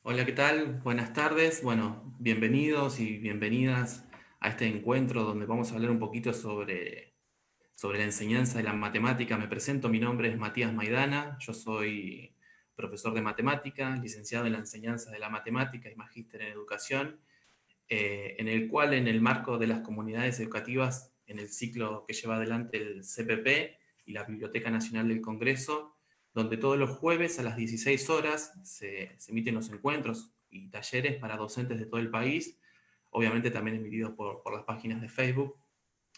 Hola, ¿qué tal? Buenas tardes. Bueno, bienvenidos y bienvenidas a este encuentro donde vamos a hablar un poquito sobre la enseñanza de la matemática. Me presento, mi nombre es Matías Maidana, yo soy profesor de matemática, licenciado en la enseñanza de la matemática y magíster en educación, en el cual en el marco de las comunidades educativas, en el ciclo que lleva adelante el CPP y la Biblioteca Nacional del Congreso, donde todos los jueves a las 16 horas se emiten los encuentros y talleres para docentes de todo el país, obviamente también emitidos por las páginas de Facebook,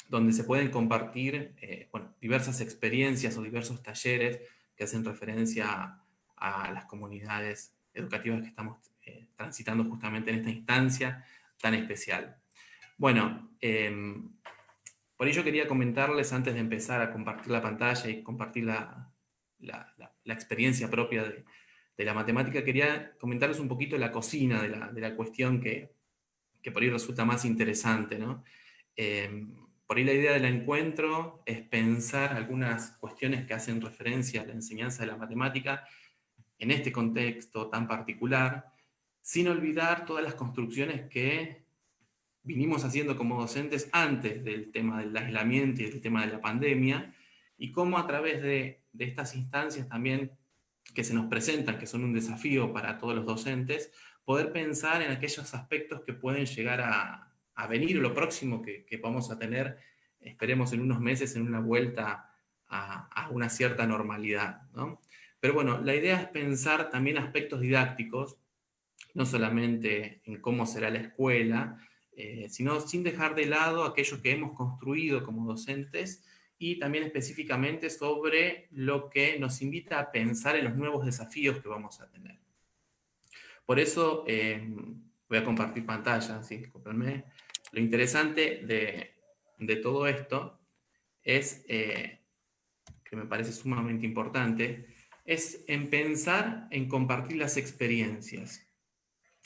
donde se pueden compartir diversas experiencias o diversos talleres que hacen referencia a las comunidades educativas que estamos transitando justamente en esta instancia tan especial. Bueno, por ello quería comentarles antes de empezar a compartir la pantalla y compartir la experiencia propia de la matemática, quería comentarles un poquito la cocina de la cuestión que por ahí resulta más interesante, ¿no? Por ahí la idea del encuentro es pensar algunas cuestiones que hacen referencia a la enseñanza de la matemática en este contexto tan particular, sin olvidar todas las construcciones que vinimos haciendo como docentes antes del tema del aislamiento y del tema de la pandemia, y cómo a través de estas instancias también que se nos presentan, que son un desafío para todos los docentes, poder pensar en aquellos aspectos que pueden llegar a venir, o lo próximo que vamos a tener, esperemos en unos meses, en una vuelta a una cierta normalidad, ¿no? Pero bueno, la idea es pensar también aspectos didácticos, no solamente en cómo será la escuela, sino sin dejar de lado aquello que hemos construido como docentes y también específicamente sobre lo que nos invita a pensar en los nuevos desafíos que vamos a tener. Por eso voy a compartir pantalla, ¿sí? Discúlpenme. Lo interesante de todo esto es, que me parece sumamente importante, es en pensar en compartir las experiencias.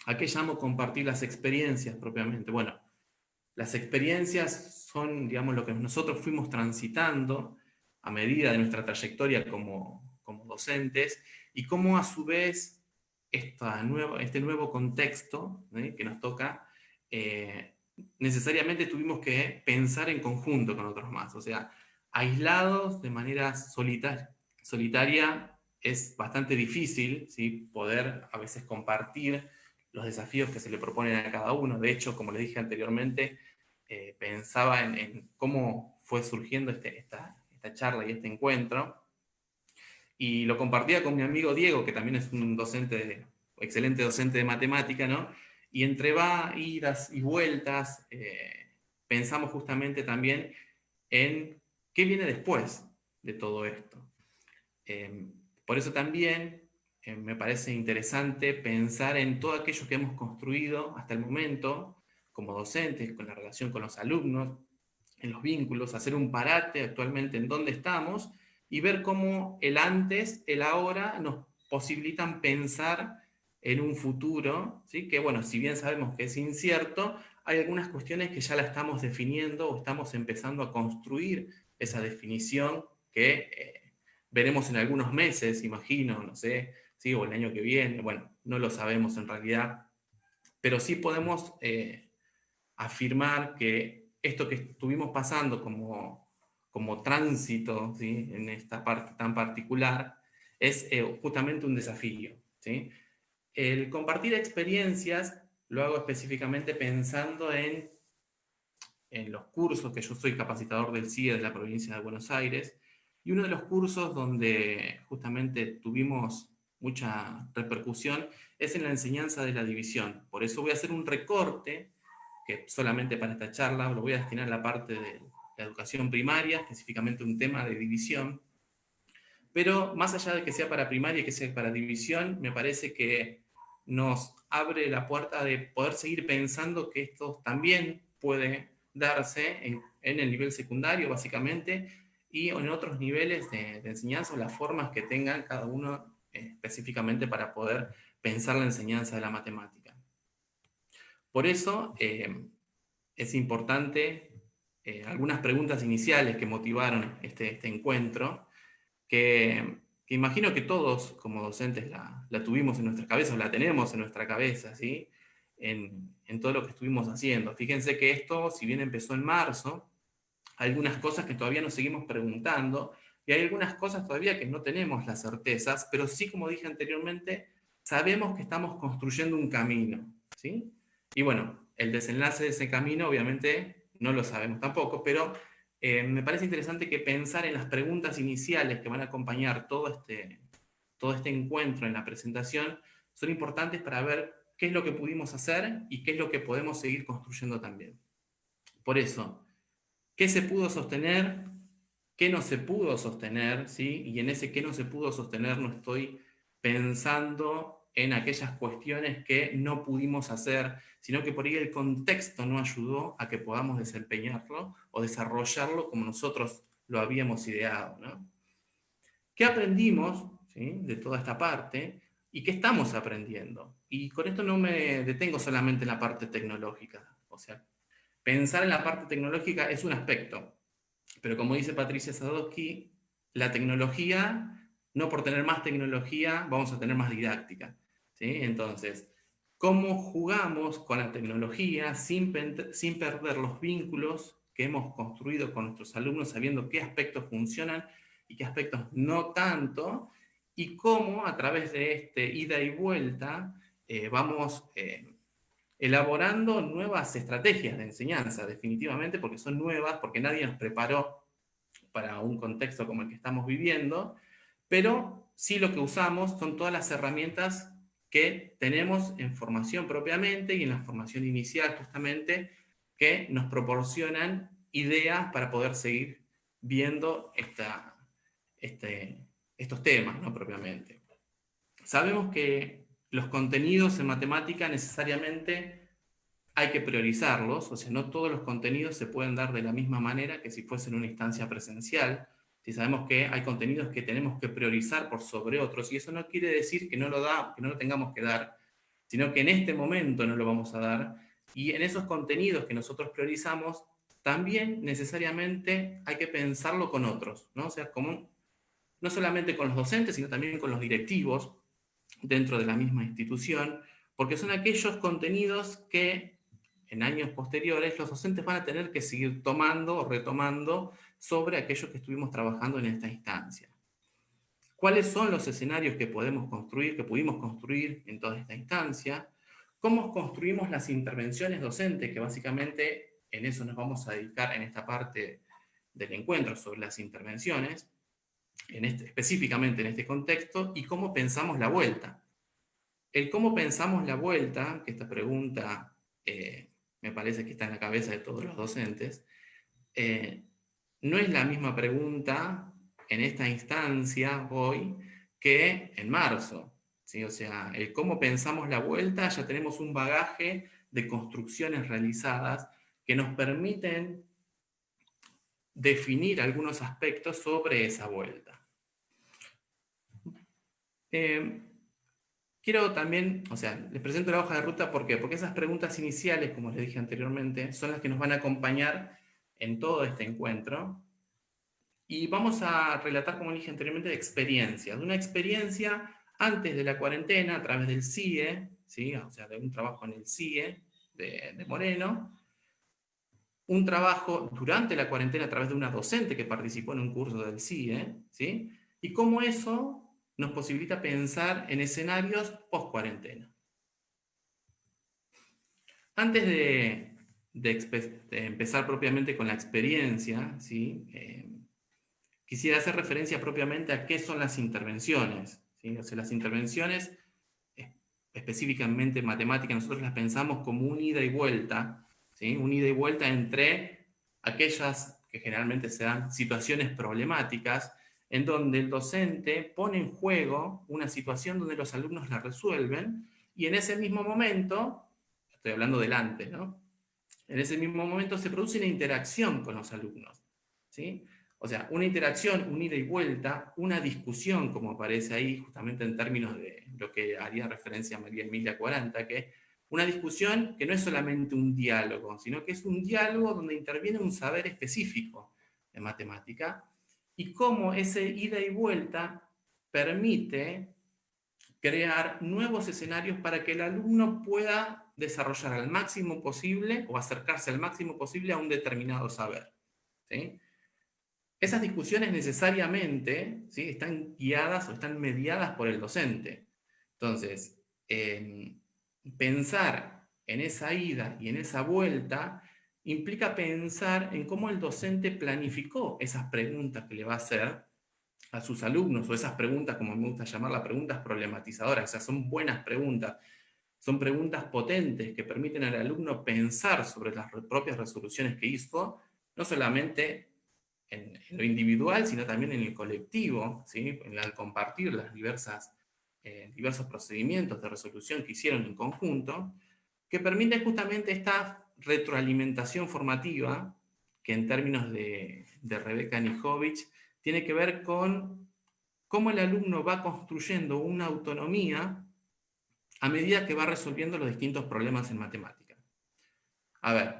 ¿A qué llamo compartir las experiencias propiamente? Bueno, las experiencias son, digamos, lo que nosotros fuimos transitando a medida de nuestra trayectoria como docentes y cómo a su vez este nuevo contexto, que nos toca, eh, necesariamente tuvimos que pensar en conjunto con otros más. O sea, aislados de manera solitaria es bastante difícil, ¿sí? Poder a veces compartir los desafíos que se le proponen a cada uno. De hecho, como les dije anteriormente, pensaba en cómo fue surgiendo esta charla y este encuentro, y lo compartía con mi amigo Diego, que también es un docente, excelente docente de matemática, ¿no? Y entre idas y vueltas, pensamos justamente también en qué viene después de todo esto. Eh, por eso también me parece interesante pensar en todo aquello que hemos construido hasta el momento como docentes, con la relación con los alumnos, en los vínculos, hacer un parate actualmente en dónde estamos y ver cómo el antes, el ahora nos posibilitan pensar en un futuro, ¿sí? Que bueno, si bien sabemos que es incierto, hay algunas cuestiones que ya la estamos definiendo o estamos empezando a construir esa definición que veremos en algunos meses, imagino, no sé, ¿sí? O el año que viene, bueno, no lo sabemos en realidad, pero sí podemos afirmar que esto que estuvimos pasando como tránsito, ¿sí? En esta parte tan particular es justamente un desafío, ¿sí? El compartir experiencias lo hago específicamente pensando en los cursos, que yo soy capacitador del CIE de la provincia de Buenos Aires, y uno de los cursos donde justamente tuvimos mucha repercusión es en la enseñanza de la división. Por eso voy a hacer un recorte, que solamente para esta charla lo voy a destinar a la parte de la educación primaria, específicamente un tema de división, pero más allá de que sea para primaria y que sea para división, me parece que nos abre la puerta de poder seguir pensando que esto también puede darse en el nivel secundario, básicamente, y en otros niveles de enseñanza, o las formas que tengan cada uno específicamente para poder pensar la enseñanza de la matemática. Por eso es importante algunas preguntas iniciales que motivaron este encuentro, que que imagino que todos como docentes la tuvimos en nuestra cabeza, o la tenemos en nuestra cabeza, ¿sí? En todo lo que estuvimos haciendo. Fíjense que esto, si bien empezó en marzo, hay algunas cosas que todavía nos seguimos preguntando, y hay algunas cosas todavía que no tenemos las certezas, pero sí, como dije anteriormente, sabemos que estamos construyendo un camino, ¿sí? Y bueno, el desenlace de ese camino obviamente no lo sabemos tampoco, pero me parece interesante que pensar en las preguntas iniciales que van a acompañar todo este encuentro en la presentación son importantes para ver qué es lo que pudimos hacer y qué es lo que podemos seguir construyendo también. Por eso, ¿qué se pudo sostener? ¿Qué no se pudo sostener? ¿Sí? Y en ese qué no se pudo sostener no estoy pensando en aquellas cuestiones que no pudimos hacer, sino que por ahí el contexto no ayudó a que podamos desempeñarlo o desarrollarlo como nosotros lo habíamos ideado, ¿no? ¿Qué aprendimos, ¿sí?, de toda esta parte y qué estamos aprendiendo? Y con esto no me detengo solamente en la parte tecnológica. O sea, pensar en la parte tecnológica es un aspecto, pero como dice Patricia Sadowski, la tecnología, no por tener más tecnología, vamos a tener más didáctica, ¿sí? Entonces, ¿cómo jugamos con la tecnología sin perder los vínculos que hemos construido con nuestros alumnos, sabiendo qué aspectos funcionan y qué aspectos no tanto? Y cómo a través de este ida y vuelta vamos elaborando nuevas estrategias de enseñanza, definitivamente, porque son nuevas, porque nadie nos preparó para un contexto como el que estamos viviendo, pero sí lo que usamos son todas las herramientas que tenemos en formación propiamente y en la formación inicial justamente, que nos proporcionan ideas para poder seguir viendo estos temas, ¿no?, propiamente. Sabemos que los contenidos en matemática necesariamente hay que priorizarlos, o sea, no todos los contenidos se pueden dar de la misma manera que si fuesen una instancia presencial. Si sabemos que hay contenidos que tenemos que priorizar por sobre otros, y eso no quiere decir que no lo tengamos que dar, sino que en este momento no lo vamos a dar, y en esos contenidos que nosotros priorizamos, también necesariamente hay que pensarlo con otros, ¿no? O sea, no solamente con los docentes, sino también con los directivos dentro de la misma institución, porque son aquellos contenidos que en años posteriores los docentes van a tener que seguir tomando o retomando sobre aquellos que estuvimos trabajando en esta instancia. ¿Cuáles son los escenarios que podemos construir, que pudimos construir en toda esta instancia? ¿Cómo construimos las intervenciones docentes? Que básicamente en eso nos vamos a dedicar en esta parte del encuentro sobre las intervenciones, específicamente en este contexto, y cómo pensamos la vuelta. El cómo pensamos la vuelta, que esta pregunta me parece que está en la cabeza de todos los docentes, no es la misma pregunta en esta instancia hoy que en marzo, ¿sí? O sea, el cómo pensamos la vuelta, ya tenemos un bagaje de construcciones realizadas que nos permiten definir algunos aspectos sobre esa vuelta. Quiero también, o sea, les presento la hoja de ruta, ¿por qué? Porque esas preguntas iniciales, como les dije anteriormente, son las que nos van a acompañar en todo este encuentro. Y vamos a relatar, como dije anteriormente, experiencias. De una experiencia antes de la cuarentena, a través del CIE, ¿sí? O sea, de un trabajo en el CIE de Moreno, un trabajo durante la cuarentena a través de una docente que participó en un curso del CIE, ¿sí? Y cómo eso nos posibilita pensar en escenarios post-cuarentena. Antes de empezar propiamente con la experiencia, ¿sí? Quisiera hacer referencia propiamente a qué son las intervenciones, ¿sí? O sea, las intervenciones, específicamente en matemática, nosotros las pensamos como un ida y vuelta, ¿sí? Un ida y vuelta entre aquellas que generalmente se dan situaciones problemáticas, en donde el docente pone en juego una situación donde los alumnos la resuelven, y en ese mismo momento, estoy hablando del antes, ¿no? En ese mismo momento se produce una interacción con los alumnos, ¿sí? O sea, una interacción, un ida y vuelta, una discusión, como aparece ahí, justamente en términos de lo que haría referencia a María Emilia Quaranta, que es una discusión que no es solamente un diálogo, sino que es un diálogo donde interviene un saber específico de matemática, y cómo ese ida y vuelta permite crear nuevos escenarios para que el alumno pueda desarrollar al máximo posible o acercarse al máximo posible a un determinado saber, ¿sí? Esas discusiones necesariamente, ¿sí?, están guiadas o están mediadas por el docente. Entonces, pensar en esa ida y en esa vuelta implica pensar en cómo el docente planificó esas preguntas que le va a hacer a sus alumnos, o esas preguntas, como me gusta llamarlas, preguntas problematizadoras. O sea, son buenas preguntas, son preguntas potentes que permiten al alumno pensar sobre las propias resoluciones que hizo, no solamente en lo individual, sino también en el colectivo, ¿sí?, al compartir las diversos procedimientos de resolución que hicieron en conjunto, que permite justamente esta retroalimentación formativa, que en términos de Rebecca Nijovic tiene que ver con cómo el alumno va construyendo una autonomía a medida que va resolviendo los distintos problemas en matemática. A ver,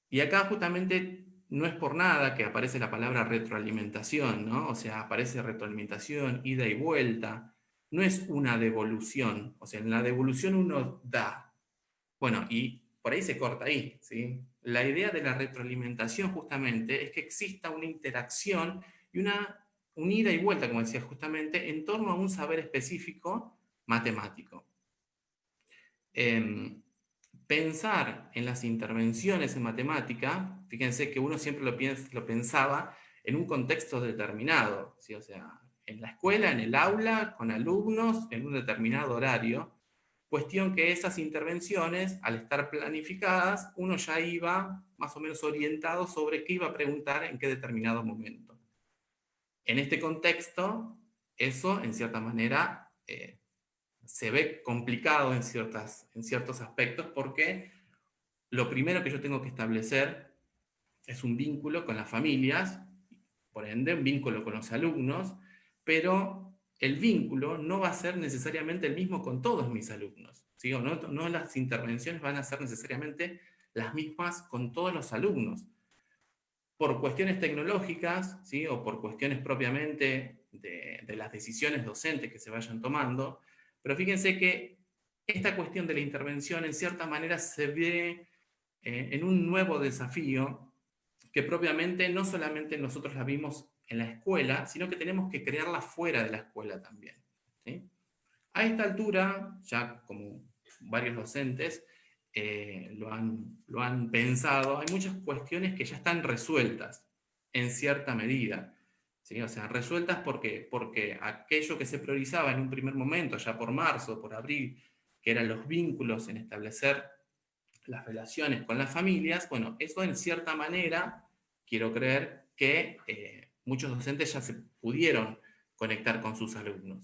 y acá justamente no es por nada que aparece la palabra retroalimentación, ¿no? O sea, aparece retroalimentación, ida y vuelta. No es una devolución. O sea, en la devolución uno da. Bueno, y por ahí se corta ahí, ¿sí? La idea de la retroalimentación justamente es que exista una interacción y un ida y vuelta, como decía justamente, en torno a un saber específico matemático. Pensar en las intervenciones en matemática, fíjense que uno siempre lo pensaba en un contexto determinado, ¿sí? O sea, en la escuela, en el aula, con alumnos, en un determinado horario. Cuestión que esas intervenciones, al estar planificadas, uno ya iba más o menos orientado sobre qué iba a preguntar en qué determinado momento. En este contexto, eso, en cierta manera, se ve complicado en ciertos aspectos, porque lo primero que yo tengo que establecer es un vínculo con las familias, por ende un vínculo con los alumnos, pero el vínculo no va a ser necesariamente el mismo con todos mis alumnos, ¿sí? O no las intervenciones van a ser necesariamente las mismas con todos los alumnos. Por cuestiones tecnológicas, ¿sí?, o por cuestiones propiamente de las decisiones docentes que se vayan tomando, pero fíjense que esta cuestión de la intervención en cierta manera se ve en un nuevo desafío que propiamente no solamente nosotros la vimos en la escuela, sino que tenemos que crearla fuera de la escuela también, ¿sí? A esta altura, ya como varios docentes lo han pensado, hay muchas cuestiones que ya están resueltas en cierta medida, ¿sí? O sea, resueltas porque aquello que se priorizaba en un primer momento, ya por marzo, por abril, que eran los vínculos en establecer las relaciones con las familias, bueno, eso en cierta manera, quiero creer que muchos docentes ya se pudieron conectar con sus alumnos.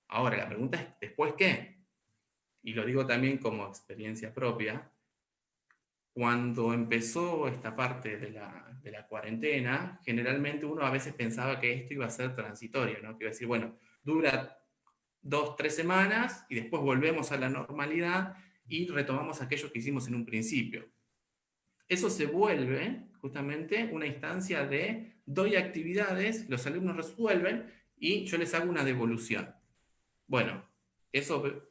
Ahora, la pregunta es, ¿después qué? Y lo digo también como experiencia propia. Cuando empezó esta parte de la cuarentena, generalmente uno a veces pensaba que esto iba a ser transitorio, ¿no? Que iba a decir, bueno, dura 2, 3 semanas y después volvemos a la normalidad y retomamos aquello que hicimos en un principio. Eso se vuelve justamente una instancia de doy actividades, los alumnos resuelven y yo les hago una devolución. Bueno, eso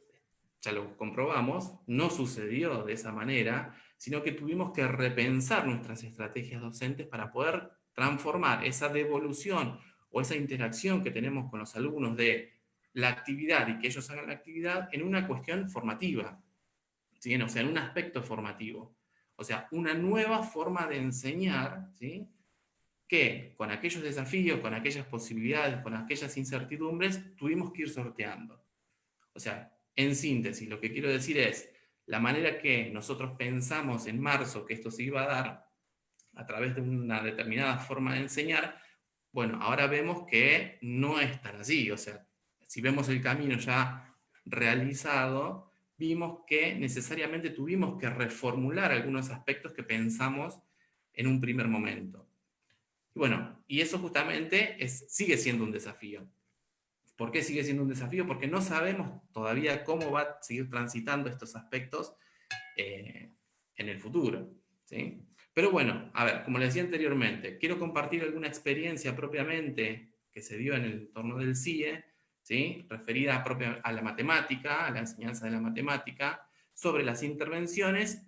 ya lo comprobamos, no sucedió de esa manera, sino que tuvimos que repensar nuestras estrategias docentes para poder transformar esa devolución o esa interacción que tenemos con los alumnos de la actividad y que ellos hagan la actividad en una cuestión formativa, ¿sí? O sea, en un aspecto formativo. O sea, una nueva forma de enseñar, ¿sí?, que con aquellos desafíos, con aquellas posibilidades, con aquellas incertidumbres, tuvimos que ir sorteando. O sea, en síntesis, lo que quiero decir es, la manera que nosotros pensamos en marzo que esto se iba a dar a través de una determinada forma de enseñar, bueno, ahora vemos que no es tan así. O sea, si vemos el camino ya realizado, vimos que necesariamente tuvimos que reformular algunos aspectos que pensamos en un primer momento. Y bueno, y eso justamente sigue siendo un desafío. ¿Por qué sigue siendo un desafío? Porque no sabemos todavía cómo va a seguir transitando estos aspectos en el futuro, ¿sí? Pero bueno, a ver, como les decía anteriormente, quiero compartir alguna experiencia propiamente que se dio en el entorno del CIE ¿sí? Referida a la matemática, a la enseñanza de la matemática, sobre las intervenciones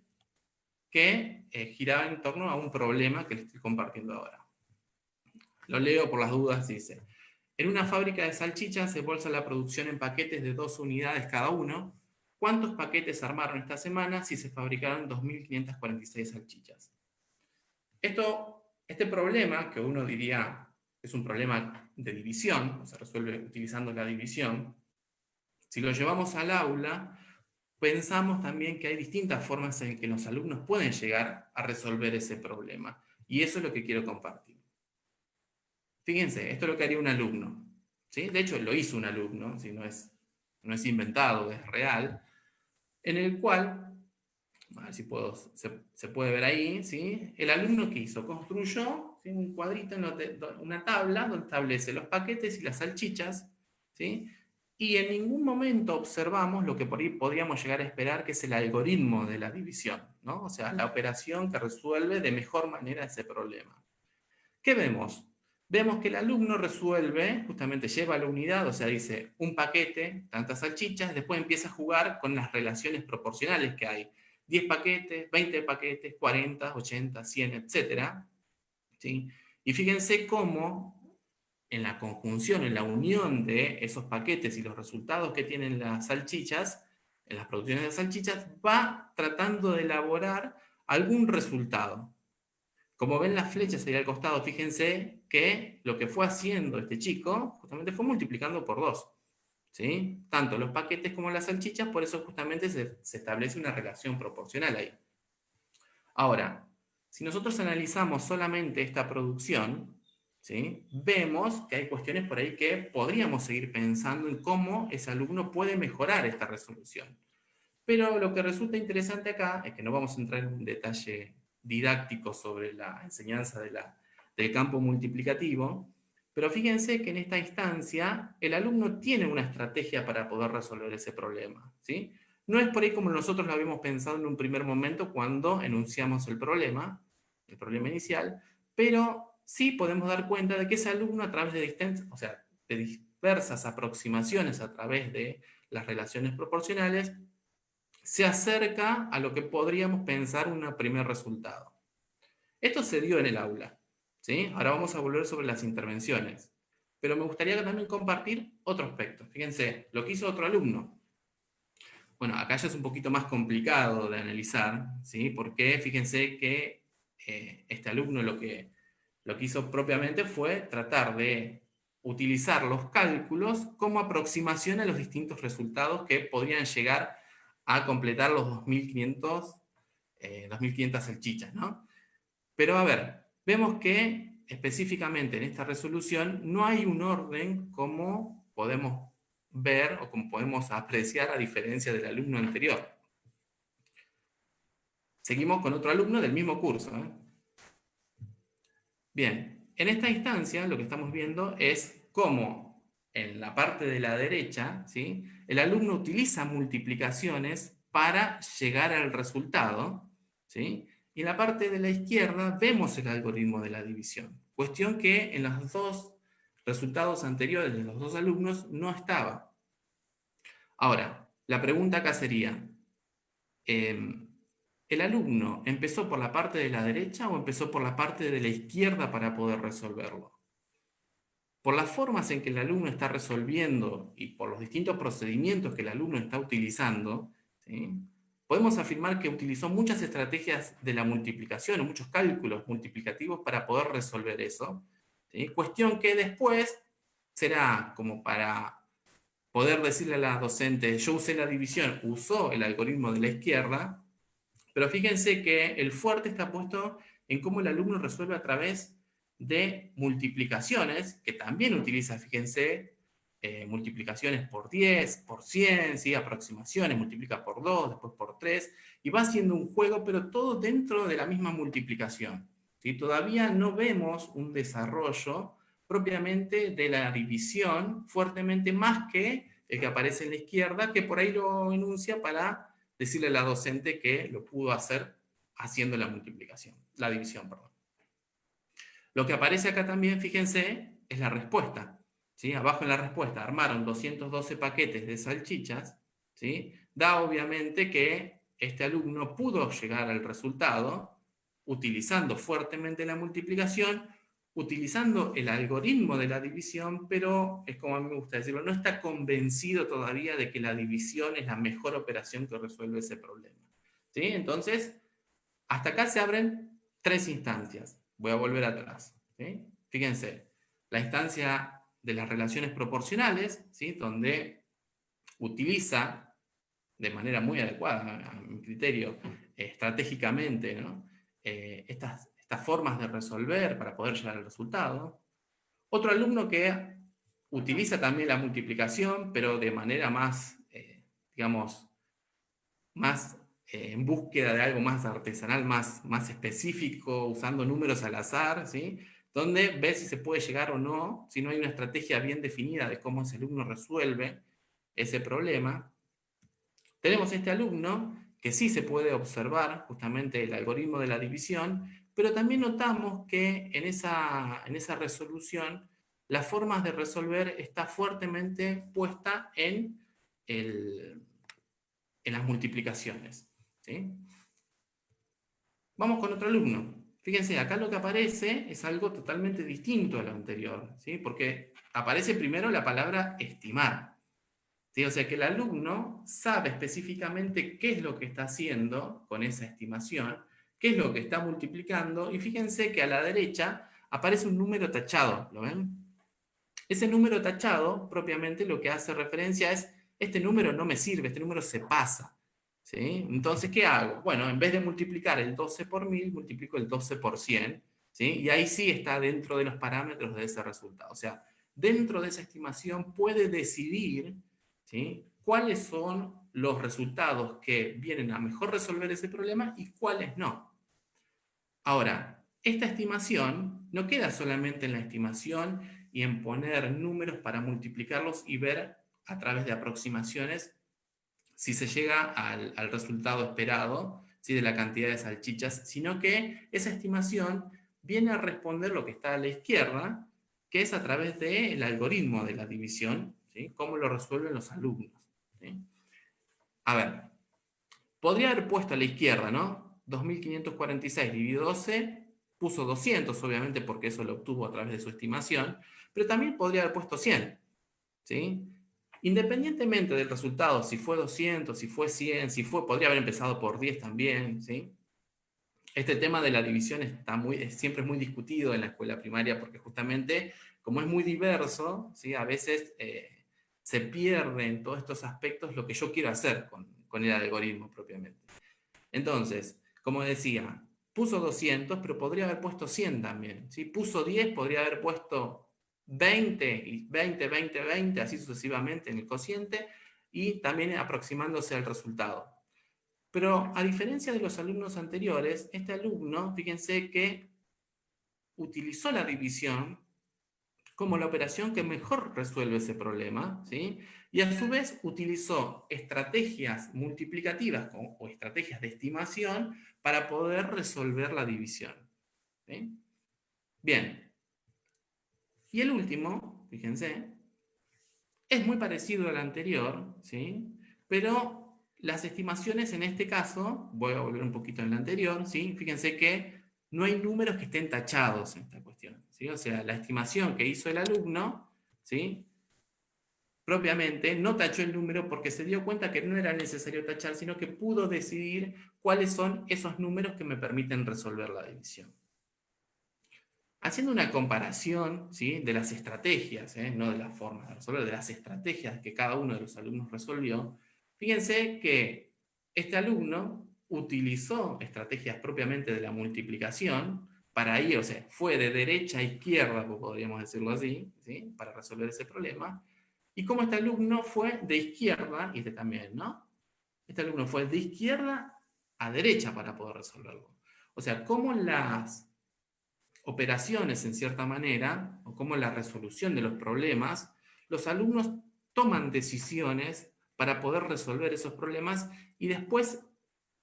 que giraban en torno a un problema que les estoy compartiendo ahora. Lo leo por las dudas, dice: en una fábrica de salchichas se bolsa la producción en paquetes de 2 unidades cada uno. ¿Cuántos paquetes armaron esta semana si se fabricaron 2.546 salchichas? Este problema, que uno diría es un problema de división, se resuelve utilizando la división, si lo llevamos al aula, pensamos también que hay distintas formas en que los alumnos pueden llegar a resolver ese problema. Y eso es lo que quiero compartir. Fíjense, esto es lo que haría un alumno, ¿sí? De hecho, lo hizo un alumno, ¿sí? No es inventado, es real, en el cual, a ver si se puede ver ahí, ¿sí? El alumno que hizo, construyó, ¿sí?, un cuadrito, una tabla donde establece los paquetes y las salchichas, ¿sí? Y en ningún momento observamos lo que por ahí podríamos llegar a esperar, que es el algoritmo de la división, ¿no? O sea, la operación que resuelve de mejor manera ese problema. ¿Qué vemos? Vemos que el alumno resuelve, justamente lleva la unidad, o sea, dice un paquete, tantas salchichas, después empieza a jugar con las relaciones proporcionales que hay. 10 paquetes, 20 paquetes, 40, 80, 100, etc. ¿Sí? Y fíjense cómo en la conjunción, en la unión de esos paquetes y los resultados que tienen las salchichas, en las producciones de salchichas, va tratando de elaborar algún resultado. Como ven las flechas ahí al costado, fíjense que lo que fue haciendo este chico justamente fue multiplicando por 2. ¿Sí? Tanto los paquetes como las salchichas, por eso justamente se establece una relación proporcional ahí. Ahora, si nosotros analizamos solamente esta producción, ¿sí?, vemos que hay cuestiones por ahí que podríamos seguir pensando en cómo ese alumno puede mejorar esta resolución. Pero lo que resulta interesante acá es que no vamos a entrar en un detalle didáctico sobre la enseñanza del campo multiplicativo, pero fíjense que en esta instancia el alumno tiene una estrategia para poder resolver ese problema, ¿sí? No es por ahí como nosotros lo habíamos pensado en un primer momento cuando enunciamos el problema inicial, pero sí podemos dar cuenta de que ese alumno, a través de diversas aproximaciones a través de las relaciones proporcionales, se acerca a lo que podríamos pensar un primer resultado. Esto se dio en el aula, ¿sí? Ahora vamos a volver sobre las intervenciones, pero me gustaría también compartir otro aspecto. Fíjense, lo que hizo otro alumno. Bueno, acá ya es un poquito más complicado de analizar, ¿sí? Porque fíjense que este alumno lo que hizo propiamente fue tratar de utilizar los cálculos como aproximación a los distintos resultados que podrían llegar a completar los 2.500 salchichas, ¿no? Pero a ver, vemos que específicamente en esta resolución no hay un orden como podemos ver o como podemos apreciar, a diferencia del alumno anterior. Seguimos con otro alumno del mismo curso, ¿eh? Bien, en esta instancia lo que estamos viendo es cómo en la parte de la derecha, ¿sí?, el alumno utiliza multiplicaciones para llegar al resultado, ¿sí?, y en la parte de la izquierda vemos el algoritmo de la división, cuestión que en los dos resultados anteriores de los dos alumnos no estaba. Ahora, la pregunta acá sería, ¿el alumno empezó por la parte de la derecha o empezó por la parte de la izquierda para poder resolverlo? Por las formas en que el alumno está resolviendo y por los distintos procedimientos que el alumno está utilizando, ¿sí?, podemos afirmar que utilizó muchas estrategias de la multiplicación o muchos cálculos multiplicativos para poder resolver eso, ¿sí? Cuestión que después será como para poder decirle a la docente: yo usé la división, usó el algoritmo de la izquierda, pero fíjense que el fuerte está puesto en cómo el alumno resuelve a través de multiplicaciones, que también utiliza, fíjense, multiplicaciones por 10, por 100, ¿sí?, aproximaciones, multiplica por 2, después por 3, y va haciendo un juego, pero todo dentro de la misma multiplicación, ¿sí? Todavía no vemos un desarrollo propiamente de la división fuertemente más que el que aparece en la izquierda, que por ahí lo enuncia para decirle a la docente que lo pudo hacer haciendo la división, perdón. Lo que aparece acá también, fíjense, es la respuesta, ¿sí? Abajo en la respuesta, armaron 212 paquetes de salchichas, ¿sí? Da obviamente que este alumno pudo llegar al resultado utilizando fuertemente la multiplicación, utilizando el algoritmo de la división, pero es como a mí me gusta decirlo, no está convencido todavía de que la división es la mejor operación que resuelve ese problema. ¿Sí? Entonces, hasta acá se abren tres instancias. Voy a volver atrás. ¿Sí? Fíjense, la instancia de las relaciones proporcionales, ¿sí? Donde utiliza de manera muy adecuada, a mi criterio, estratégicamente, ¿no? Estas formas de resolver para poder llegar al resultado. Otro alumno que utiliza también la multiplicación, pero de manera más, digamos, más en búsqueda de algo más artesanal, más específico, usando números al azar, ¿sí? Donde ve si se puede llegar o no, si no hay una estrategia bien definida de cómo ese alumno resuelve ese problema. Tenemos este alumno que sí se puede observar justamente el algoritmo de la división, pero también notamos que en esa resolución las formas de resolver está fuertemente puesta en las multiplicaciones. ¿Sí? Vamos con otro alumno. Fíjense, acá lo que aparece es algo totalmente distinto a lo anterior, ¿sí? Porque aparece primero la palabra estimar. ¿Sí? O sea que el alumno sabe específicamente qué es lo que está haciendo con esa estimación, qué es lo que está multiplicando, y fíjense que a la derecha aparece un número tachado, ¿lo ven? Ese número tachado, propiamente, lo que hace referencia es, este número no me sirve, este número se pasa. ¿Sí? Entonces, ¿qué hago? Bueno, en vez de multiplicar el 12 por 1000, multiplico el 12 por 100, ¿sí? Y ahí sí está dentro de los parámetros de ese resultado. O sea, dentro de esa estimación puede decidir, ¿sí? Cuáles son los resultados que vienen a mejor resolver ese problema y cuáles no. Ahora, esta estimación no queda solamente en la estimación y en poner números para multiplicarlos y ver a través de aproximaciones si se llega al resultado esperado, ¿sí? De la cantidad de salchichas, sino que esa estimación viene a responder lo que está a la izquierda, que es a través del algoritmo de la división, ¿sí? Cómo lo resuelven los alumnos. ¿Sí? A ver, podría haber puesto a la izquierda, ¿no? 2546 dividido 12, puso 200, obviamente, porque eso lo obtuvo a través de su estimación, pero también podría haber puesto 100, ¿sí? Independientemente del resultado, si fue 200, si fue 100, podría haber empezado por 10 también, ¿sí? Este tema de la división siempre es muy discutido en la escuela primaria porque justamente, como es muy diverso, ¿sí? A veces se pierde en todos estos aspectos lo que yo quiero hacer con el algoritmo propiamente. Entonces, como decía, puso 200, pero podría haber puesto 100 también. ¿Sí? Puso 10, podría haber puesto 20, y 20, 20, 20, así sucesivamente en el cociente, y también aproximándose al resultado. Pero a diferencia de los alumnos anteriores, este alumno, fíjense que utilizó la división como la operación que mejor resuelve ese problema, ¿sí? Y a su vez utilizó estrategias multiplicativas o estrategias de estimación para poder resolver la división. ¿Sí? Bien. Y el último, fíjense, es muy parecido al anterior, ¿sí? Pero las estimaciones en este caso, voy a volver un poquito en el anterior, ¿sí? Fíjense que no hay números que estén tachados en esta cuestión, ¿sí? O sea, la estimación que hizo el alumno, ¿sí? Propiamente no tachó el número porque se dio cuenta que no era necesario tachar, sino que pudo decidir cuáles son esos números que me permiten resolver la división. Haciendo una comparación, ¿sí? De las estrategias, no de las formas de resolver, de las estrategias que cada uno de los alumnos resolvió, fíjense que este alumno utilizó estrategias propiamente de la multiplicación para ir, o sea, fue de derecha a izquierda, podríamos decirlo así, ¿sí? Para resolver ese problema. Y como este alumno fue de izquierda, y este también, ¿no? Este alumno fue de izquierda a derecha para poder resolverlo. O sea, cómo las operaciones, en cierta manera, o cómo la resolución de los problemas, los alumnos toman decisiones para poder resolver esos problemas y después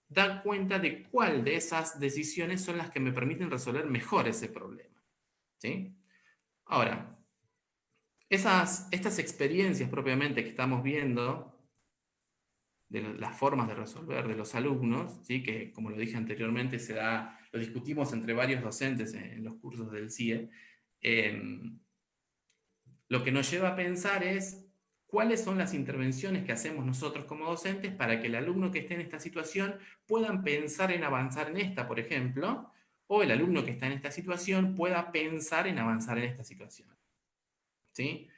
dar cuenta de cuál de esas decisiones son las que me permiten resolver mejor ese problema. ¿Sí? Ahora, Estas experiencias propiamente que estamos viendo, de las formas de resolver de los alumnos, ¿sí? Que como lo dije anteriormente, lo discutimos entre varios docentes en los cursos del CIE, lo que nos lleva a pensar es cuáles son las intervenciones que hacemos nosotros como docentes para que el alumno que esté en esta situación puedan pensar en avanzar en esta, por ejemplo, o el alumno que está en esta situación pueda pensar en avanzar en esta situación. ¿Sí?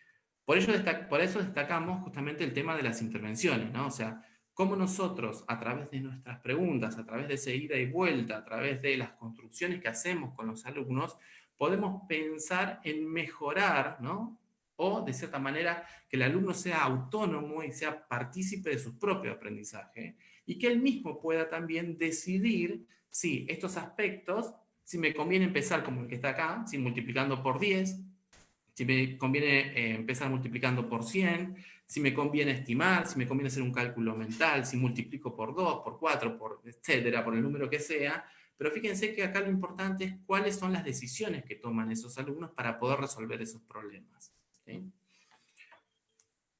Por eso destacamos justamente el tema de las intervenciones, ¿no? O sea, cómo nosotros, a través de nuestras preguntas, a través de esa ida y vuelta, a través de las construcciones que hacemos con los alumnos, podemos pensar en mejorar, ¿no? O, de cierta manera, que el alumno sea autónomo y sea partícipe de su propio aprendizaje, y que él mismo pueda también decidir si estos aspectos, si me conviene empezar como el que está acá, si multiplicando por 10, si me conviene empezar multiplicando por 100, si me conviene estimar, si me conviene hacer un cálculo mental, si multiplico por 2, por 4, por etcétera, por el número que sea. Pero fíjense que acá lo importante es cuáles son las decisiones que toman esos alumnos para poder resolver esos problemas. ¿Sí?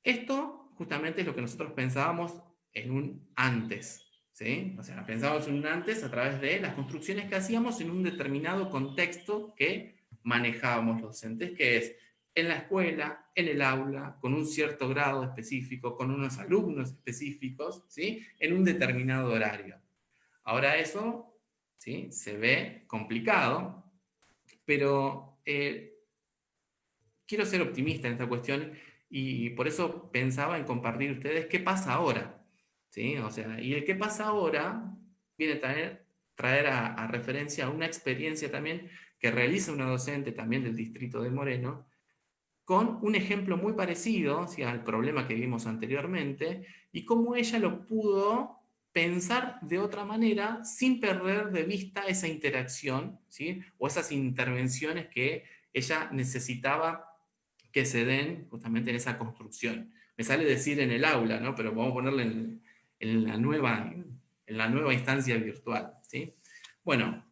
Esto justamente es lo que nosotros pensábamos en un antes. ¿Sí? O sea, pensábamos en un antes a través de las construcciones que hacíamos en un determinado contexto que manejábamos los docentes, que es en la escuela, en el aula, con un cierto grado específico, con unos alumnos específicos, ¿sí? En un determinado horario. Ahora eso, ¿sí? Se ve complicado, pero quiero ser optimista en esta cuestión y por eso pensaba en compartir ustedes qué pasa ahora. ¿Sí? O sea, y el qué pasa ahora viene a traer a referencia una experiencia también que realiza una docente también del distrito de Moreno, con un ejemplo muy parecido, ¿sí?, al problema que vimos anteriormente, y cómo ella lo pudo pensar de otra manera sin perder de vista esa interacción, ¿sí?, o esas intervenciones que ella necesitaba que se den justamente en esa construcción. Me sale decir en el aula, ¿no? Pero vamos a ponerle en la nueva instancia virtual, ¿sí? Bueno,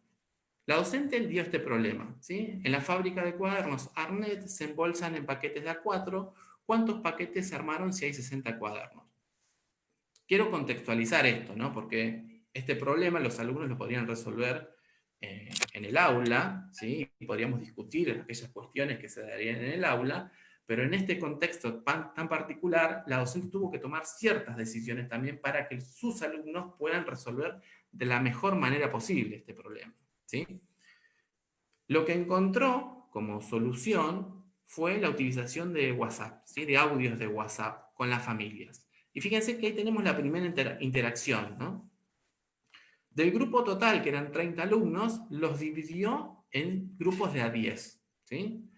la docente dio este problema, ¿sí? En la fábrica de cuadernos Arnet se embolsan en paquetes de A4. ¿Cuántos paquetes se armaron si hay 60 cuadernos? Quiero contextualizar esto, ¿no? Porque este problema los alumnos lo podrían resolver en el aula, ¿sí? Y podríamos discutir aquellas cuestiones que se darían en el aula, pero en este contexto tan particular, la docente tuvo que tomar ciertas decisiones también para que sus alumnos puedan resolver de la mejor manera posible este problema, ¿sí? Lo que encontró como solución fue la utilización de WhatsApp, ¿sí?, de audios de WhatsApp con las familias. Y fíjense que ahí tenemos la primera interacción, ¿no? Del grupo total, que eran 30 alumnos, los dividió en grupos de a 10, ¿sí?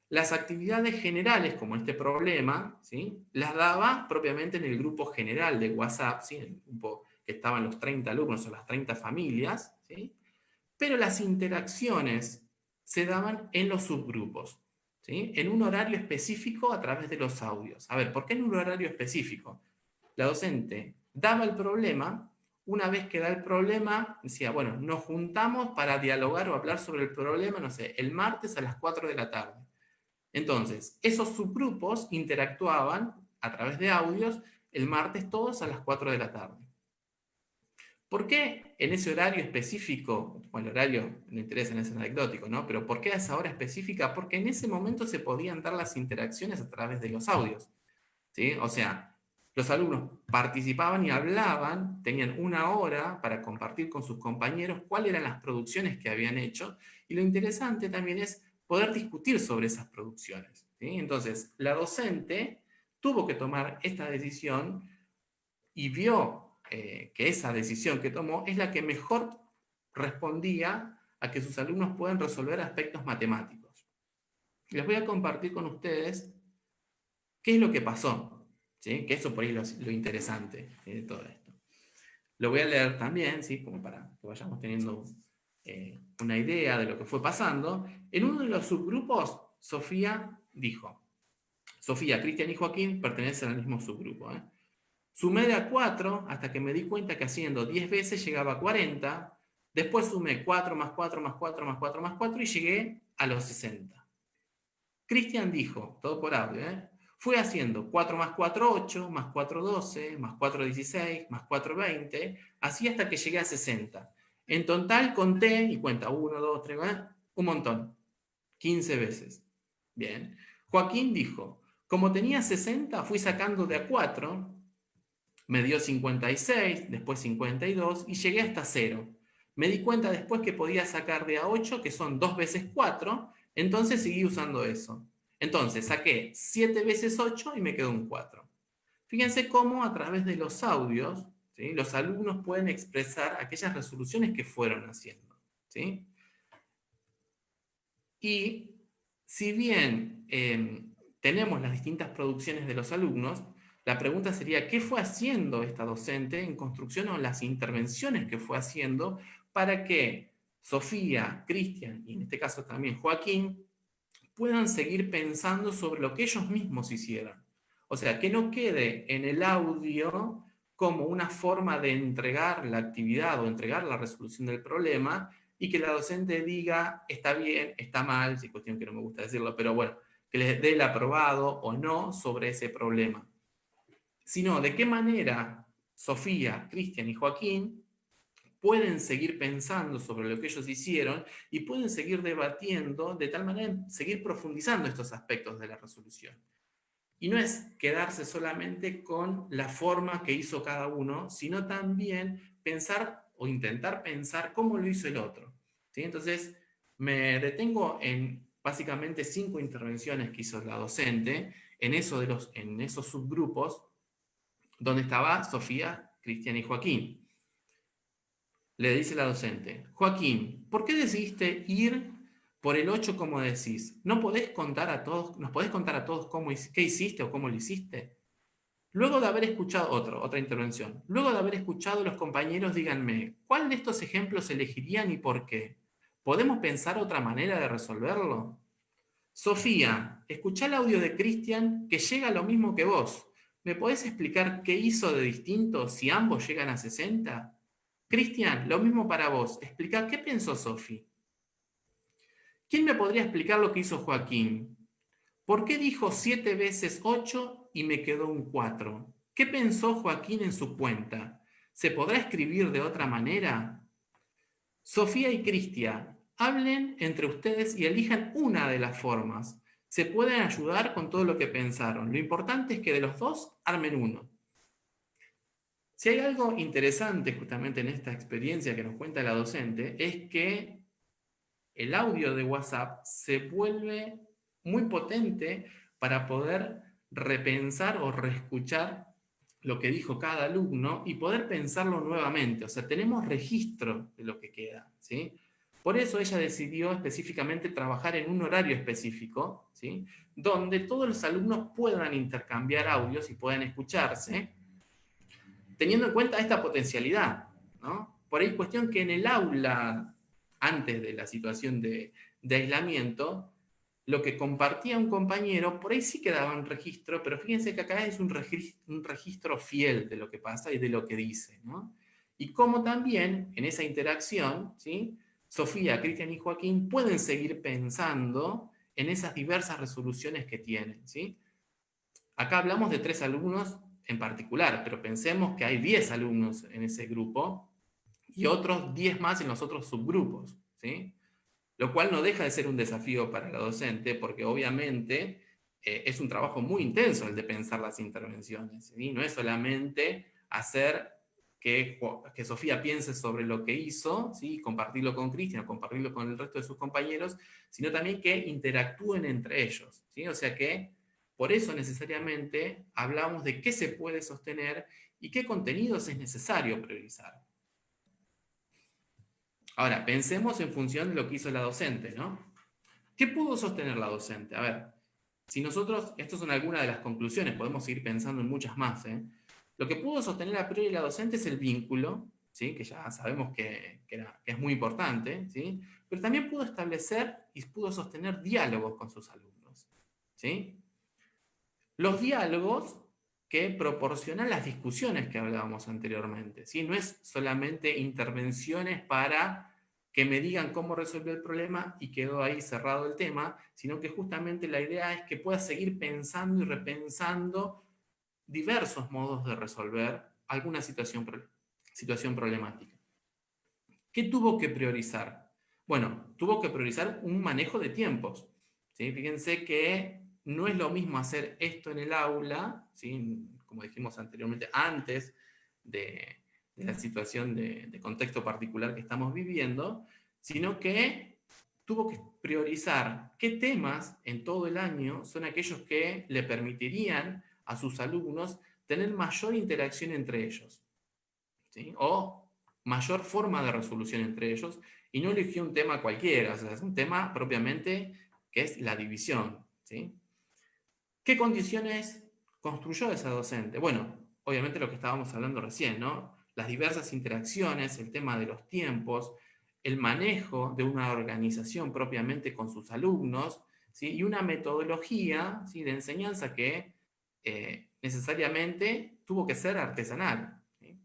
Las actividades generales, como este problema, ¿sí?, las daba propiamente en el grupo general de WhatsApp, ¿sí?, en el grupo que estaban los 30 alumnos o las 30 familias, ¿sí? Pero las interacciones se daban en los subgrupos, ¿sí?, en un horario específico a través de los audios. A ver, ¿por qué en un horario específico? La docente daba el problema, una vez que da el problema, decía, bueno, nos juntamos para dialogar o hablar sobre el problema, no sé, el martes a las 4 de la tarde. Entonces, esos subgrupos interactuaban a través de audios el martes todos a las 4 de la tarde. ¿Por qué en ese horario específico? Bueno, el horario me interesa en ese anecdótico, ¿no? Pero ¿por qué a esa hora específica? Porque en ese momento se podían dar las interacciones a través de los audios, ¿sí? O sea, los alumnos participaban y hablaban, tenían una hora para compartir con sus compañeros cuáles eran las producciones que habían hecho, y lo interesante también es poder discutir sobre esas producciones, ¿sí? Entonces, la docente tuvo que tomar esta decisión y vio que esa decisión que tomó es la que mejor respondía a que sus alumnos puedan resolver aspectos matemáticos. Les voy a compartir con ustedes qué es lo que pasó, ¿sí? Que eso por ahí es lo interesante de todo esto. Lo voy a leer también, ¿sí?, como para que vayamos teniendo una idea de lo que fue pasando. En uno de los subgrupos, Sofía dijo, Sofía, Cristian y Joaquín pertenecen al mismo subgrupo, ¿eh? Sumé de a 4 hasta que me di cuenta que haciendo 10 veces llegaba a 40. Después sumé 4 más 4 más 4 más 4 más 4 y llegué a los 60. Cristian dijo, todo por audio, fui haciendo 4 más 4, 8, más 4, 12, más 4, 16, más 4, 20, así hasta que llegué a 60. En total conté, y cuenta 1, 2, 3, un montón, 15 veces. Bien. Joaquín dijo, como tenía 60, fui sacando de a 4, me dio 56, después 52 y llegué hasta 0. Me di cuenta después que podía sacar de a 8, que son 2 veces 4, entonces seguí usando eso. Entonces saqué 7 veces 8 y me quedó un 4. Fíjense cómo a través de los audios, ¿sí?, los alumnos pueden expresar aquellas resoluciones que fueron haciendo, ¿sí? Y si bien tenemos las distintas producciones de los alumnos, la pregunta sería, ¿qué fue haciendo esta docente en construcción o las intervenciones que fue haciendo para que Sofía, Cristian y en este caso también Joaquín puedan seguir pensando sobre lo que ellos mismos hicieron? O sea, que no quede en el audio como una forma de entregar la actividad o entregar la resolución del problema y que la docente diga, está bien, está mal, si cuestión que no me gusta decirlo, pero bueno, que les dé el aprobado o no sobre ese problema. Sino, de qué manera Sofía, Cristian y Joaquín pueden seguir pensando sobre lo que ellos hicieron y pueden seguir debatiendo de tal manera, seguir profundizando estos aspectos de la resolución. Y no es quedarse solamente con la forma que hizo cada uno, sino también pensar o intentar pensar cómo lo hizo el otro, ¿sí? Entonces, me detengo en básicamente 5 intervenciones que hizo la docente en esos subgrupos donde estaba Sofía, Cristian y Joaquín. Le dice la docente, Joaquín, ¿por qué decidiste ir por el 8 como decís? ¿No podés contar a todos, nos podés contar a todos qué hiciste o cómo lo hiciste? Luego de haber escuchado otra intervención, luego de haber escuchado a los compañeros, díganme, ¿cuál de estos ejemplos elegirían y por qué? ¿Podemos pensar otra manera de resolverlo? Sofía, escuchá el audio de Cristian que llega a lo mismo que vos. ¿Me podés explicar qué hizo de distinto si ambos llegan a 60? Cristian, lo mismo para vos. Explica qué pensó Sofi. ¿Quién me podría explicar lo que hizo Joaquín? ¿Por qué dijo 7 veces 8 y me quedó un 4? ¿Qué pensó Joaquín en su cuenta? ¿Se podrá escribir de otra manera? Sofía y Cristian, hablen entre ustedes y elijan una de las formas. Se pueden ayudar con todo lo que pensaron. Lo importante es que de los dos armen uno. Si hay algo interesante justamente en esta experiencia que nos cuenta la docente, es que el audio de WhatsApp se vuelve muy potente para poder repensar o reescuchar lo que dijo cada alumno y poder pensarlo nuevamente. O sea, tenemos registro de lo que queda, ¿sí? Por eso ella decidió específicamente trabajar en un horario específico, ¿sí?, donde todos los alumnos puedan intercambiar audios y puedan escucharse, teniendo en cuenta esta potencialidad, ¿no? Por ahí cuestión que en el aula, antes de la situación de aislamiento, lo que compartía un compañero, por ahí sí quedaba un registro, pero fíjense que acá es un registro fiel de lo que pasa y de lo que dice, ¿no? Y cómo también en esa interacción, ¿sí?, Sofía, Cristian y Joaquín pueden seguir pensando en esas diversas resoluciones que tienen, ¿sí? Acá hablamos de 3 alumnos en particular, pero pensemos que hay 10 alumnos en ese grupo y otros 10 más en los otros subgrupos, ¿sí? Lo cual no deja de ser un desafío para la docente, porque obviamente es un trabajo muy intenso el de pensar las intervenciones, ¿sí? No es solamente hacer que Sofía piense sobre lo que hizo, ¿sí?, compartirlo con Cristian, compartirlo con el resto de sus compañeros, sino también que interactúen entre ellos, ¿sí? O sea que por eso necesariamente hablamos de qué se puede sostener y qué contenidos es necesario priorizar. Ahora, pensemos en función de lo que hizo la docente, ¿no? ¿Qué pudo sostener la docente? A ver, si nosotros, estas son algunas de las conclusiones, podemos seguir pensando en muchas más, ¿eh? Lo que pudo sostener a priori la docente es el vínculo, ¿sí?, que ya sabemos que es muy importante, ¿sí?, pero también pudo establecer y pudo sostener diálogos con sus alumnos, ¿sí? Los diálogos que proporcionan las discusiones que hablábamos anteriormente, ¿sí? No es solamente intervenciones para que me digan cómo resolver el problema y quedó ahí cerrado el tema, sino que justamente la idea es que pueda seguir pensando y repensando diversos modos de resolver alguna situación problemática. ¿Qué tuvo que priorizar? Bueno, tuvo que priorizar un manejo de tiempos. ¿Sí? Fíjense que no es lo mismo hacer esto en el aula, ¿sí? Como dijimos anteriormente, antes de la situación de contexto particular que estamos viviendo, sino que tuvo que priorizar qué temas en todo el año son aquellos que le permitirían a sus alumnos tener mayor interacción entre ellos, ¿sí? O mayor forma de resolución entre ellos, y no eligió un tema cualquiera, o sea, es un tema propiamente que es la división, ¿sí? ¿Qué condiciones construyó esa docente? Bueno, obviamente lo que estábamos hablando recién, ¿no? Las diversas interacciones, el tema de los tiempos, el manejo de una organización propiamente con sus alumnos, ¿sí? Y una metodología, ¿sí?, de enseñanza que necesariamente tuvo que ser artesanal, ¿sí?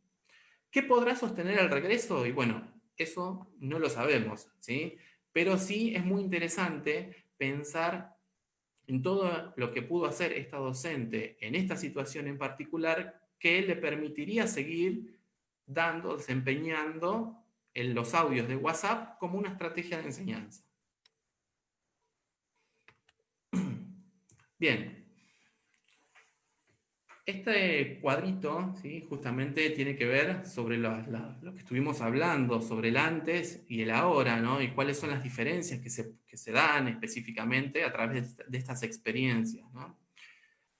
¿Qué podrá sostener el regreso? Y bueno, eso no lo sabemos, ¿sí? Pero sí es muy interesante pensar en todo lo que pudo hacer esta docente en esta situación en particular, que le permitiría seguir desempeñando en los audios de WhatsApp como una estrategia de enseñanza. Bien, este cuadrito, ¿sí?, justamente tiene que ver sobre lo que estuvimos hablando, sobre el antes y el ahora, ¿no? Y cuáles son las diferencias que se dan específicamente a través de estas experiencias, ¿no?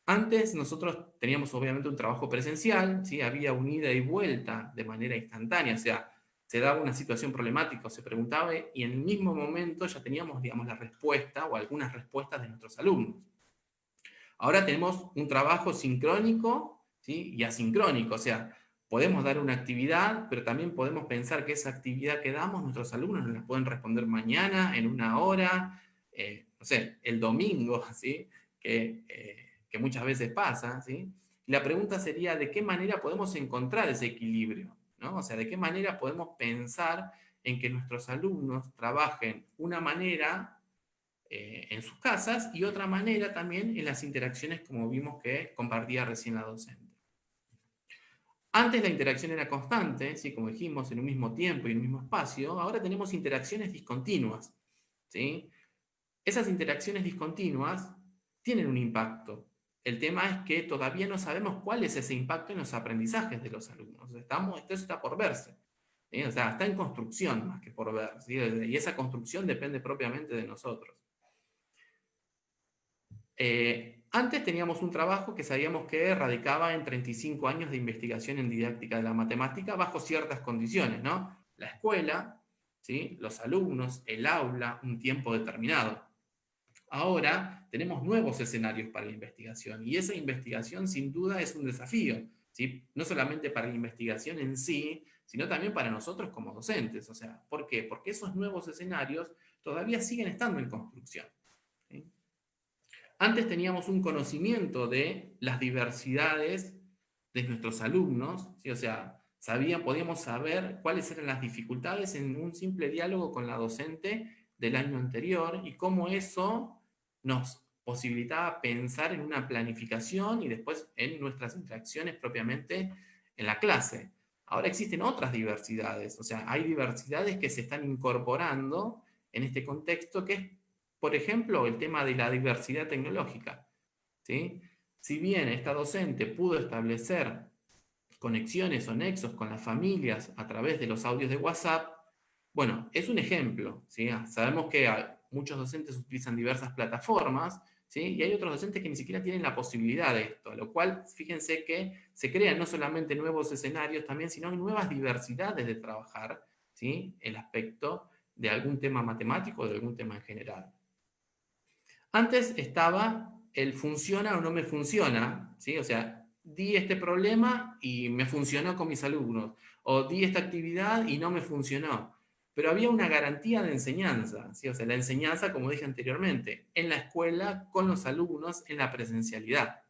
Antes nosotros teníamos obviamente un trabajo presencial, ¿sí? Había un ida y vuelta de manera instantánea, o sea, se daba una situación problemática, se preguntaba y en el mismo momento ya teníamos, digamos, la respuesta o algunas respuestas de nuestros alumnos. Ahora tenemos un trabajo sincrónico, ¿sí?, y asincrónico, o sea, podemos dar una actividad, pero también podemos pensar que esa actividad que damos, nuestros alumnos nos la pueden responder mañana, en una hora, no sé, el domingo, ¿sí?, que muchas veces pasa, ¿sí? Y la pregunta sería, ¿de qué manera podemos encontrar ese equilibrio? ¿No? O sea, ¿de qué manera podemos pensar en que nuestros alumnos trabajen una manera en sus casas y otra manera también en las interacciones, como vimos que compartía recién la docente? Antes la interacción era constante, ¿sí?, como dijimos, en un mismo tiempo y en un mismo espacio. Ahora tenemos interacciones discontinuas, ¿sí? Esas interacciones discontinuas tienen un impacto. El tema es que todavía no sabemos cuál es ese impacto en los aprendizajes de los alumnos. Esto está por verse, ¿sí? O sea, está en construcción más que por ver, ¿sí? Y esa construcción depende propiamente de nosotros. Antes teníamos un trabajo que sabíamos que radicaba en 35 años de investigación en didáctica de la matemática bajo ciertas condiciones, ¿no? La escuela, ¿sí?, los alumnos, el aula, un tiempo determinado. Ahora tenemos nuevos escenarios para la investigación y esa investigación sin duda es un desafío, ¿sí? No solamente para la investigación en sí, sino también para nosotros como docentes. O sea, ¿por qué? Porque esos nuevos escenarios todavía siguen estando en construcción, ¿sí? Antes teníamos un conocimiento de las diversidades de nuestros alumnos, ¿sí? O sea, podíamos saber cuáles eran las dificultades en un simple diálogo con la docente del año anterior y cómo eso nos posibilitaba pensar en una planificación y después en nuestras interacciones propiamente en la clase. Ahora existen otras diversidades, o sea, hay diversidades que se están incorporando en este contexto, que es, por ejemplo, el tema de la diversidad tecnológica, ¿sí? Si bien esta docente pudo establecer conexiones o nexos con las familias a través de los audios de WhatsApp, bueno, es un ejemplo, ¿sí? Sabemos que muchos docentes utilizan diversas plataformas, ¿sí? Y hay otros docentes que ni siquiera tienen la posibilidad de esto, a lo cual fíjense que se crean no solamente nuevos escenarios también, sino nuevas diversidades de trabajar, ¿sí?, el aspecto de algún tema matemático o de algún tema en general. Antes estaba el funciona o no me funciona, ¿sí? O sea, di este problema y me funcionó con mis alumnos, o di esta actividad y no me funcionó. Pero había una garantía de enseñanza, ¿sí? O sea, la enseñanza, como dije anteriormente, en la escuela, con los alumnos, en la presencialidad.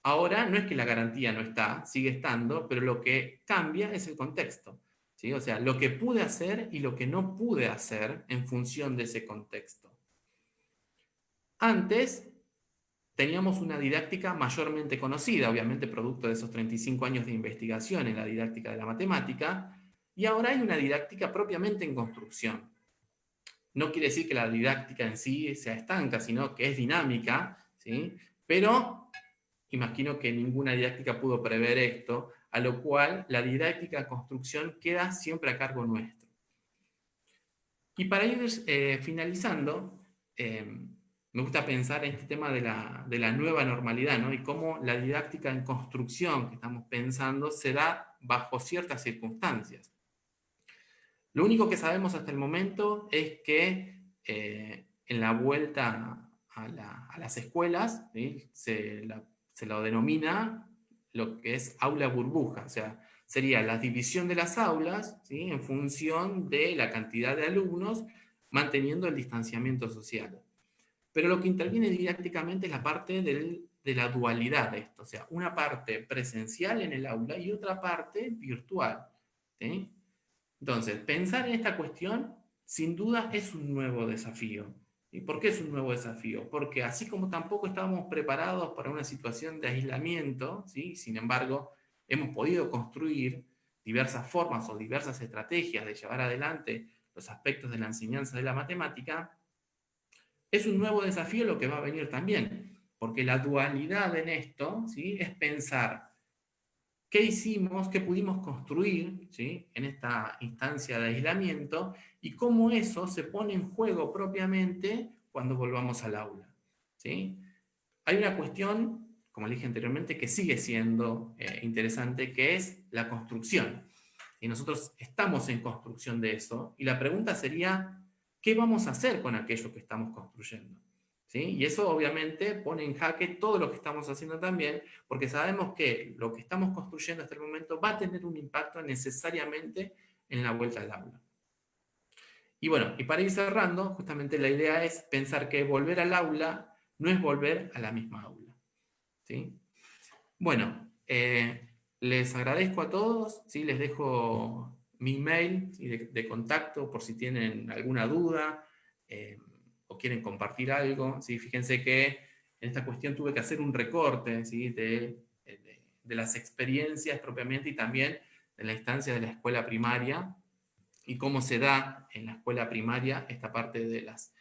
Ahora no es que la garantía no está, sigue estando, pero lo que cambia es el contexto, ¿sí? O sea, lo que pude hacer y lo que no pude hacer en función de ese contexto. Antes teníamos una didáctica mayormente conocida, obviamente producto de esos 35 años de investigación en la didáctica de la matemática, y ahora hay una didáctica propiamente en construcción. No quiere decir que la didáctica en sí sea estanca, sino que es dinámica, ¿sí? Pero imagino que ninguna didáctica pudo prever esto, a lo cual la didáctica en construcción queda siempre a cargo nuestro. Y para ir finalizando, me gusta pensar en este tema de la nueva normalidad, ¿no? Y cómo la didáctica en construcción que estamos pensando se da bajo ciertas circunstancias. Lo único que sabemos hasta el momento es que en la vuelta a las escuelas, ¿sí? Se lo denomina lo que es aula burbuja, o sea, sería la división de las aulas, ¿sí? En función de la cantidad de alumnos, manteniendo el distanciamiento social. Pero lo que interviene didácticamente es la parte de la dualidad de esto, o sea, una parte presencial en el aula y otra parte virtual, ¿sí? Entonces, pensar en esta cuestión, sin duda, es un nuevo desafío. ¿Y por qué es un nuevo desafío? Porque así como tampoco estábamos preparados para una situación de aislamiento, ¿sí? Sin embargo, hemos podido construir diversas formas o diversas estrategias de llevar adelante los aspectos de la enseñanza de la matemática, es un nuevo desafío lo que va a venir también, porque la dualidad en esto, ¿sí? Es pensar qué hicimos, qué pudimos construir, ¿sí? En esta instancia de aislamiento y cómo eso se pone en juego propiamente cuando volvamos al aula, ¿sí? Hay una cuestión, como le dije anteriormente, que sigue siendo interesante, que es la construcción. Y nosotros estamos en construcción de eso. Y la pregunta sería, ¿qué vamos a hacer con aquello que estamos construyendo? ¿Sí? Y eso obviamente pone en jaque todo lo que estamos haciendo también, porque sabemos que lo que estamos construyendo hasta el momento va a tener un impacto necesariamente en la vuelta al aula. Y bueno, y para ir cerrando, justamente la idea es pensar que volver al aula no es volver a la misma aula. ¿Sí? Bueno, les agradezco a todos, ¿sí? Les dejo mi mail, ¿sí? De contacto por si tienen alguna duda o quieren compartir algo, ¿sí? Fíjense que en esta cuestión tuve que hacer un recorte, ¿sí? De las experiencias propiamente y también de la instancia de la escuela primaria y cómo se da en la escuela primaria esta parte de las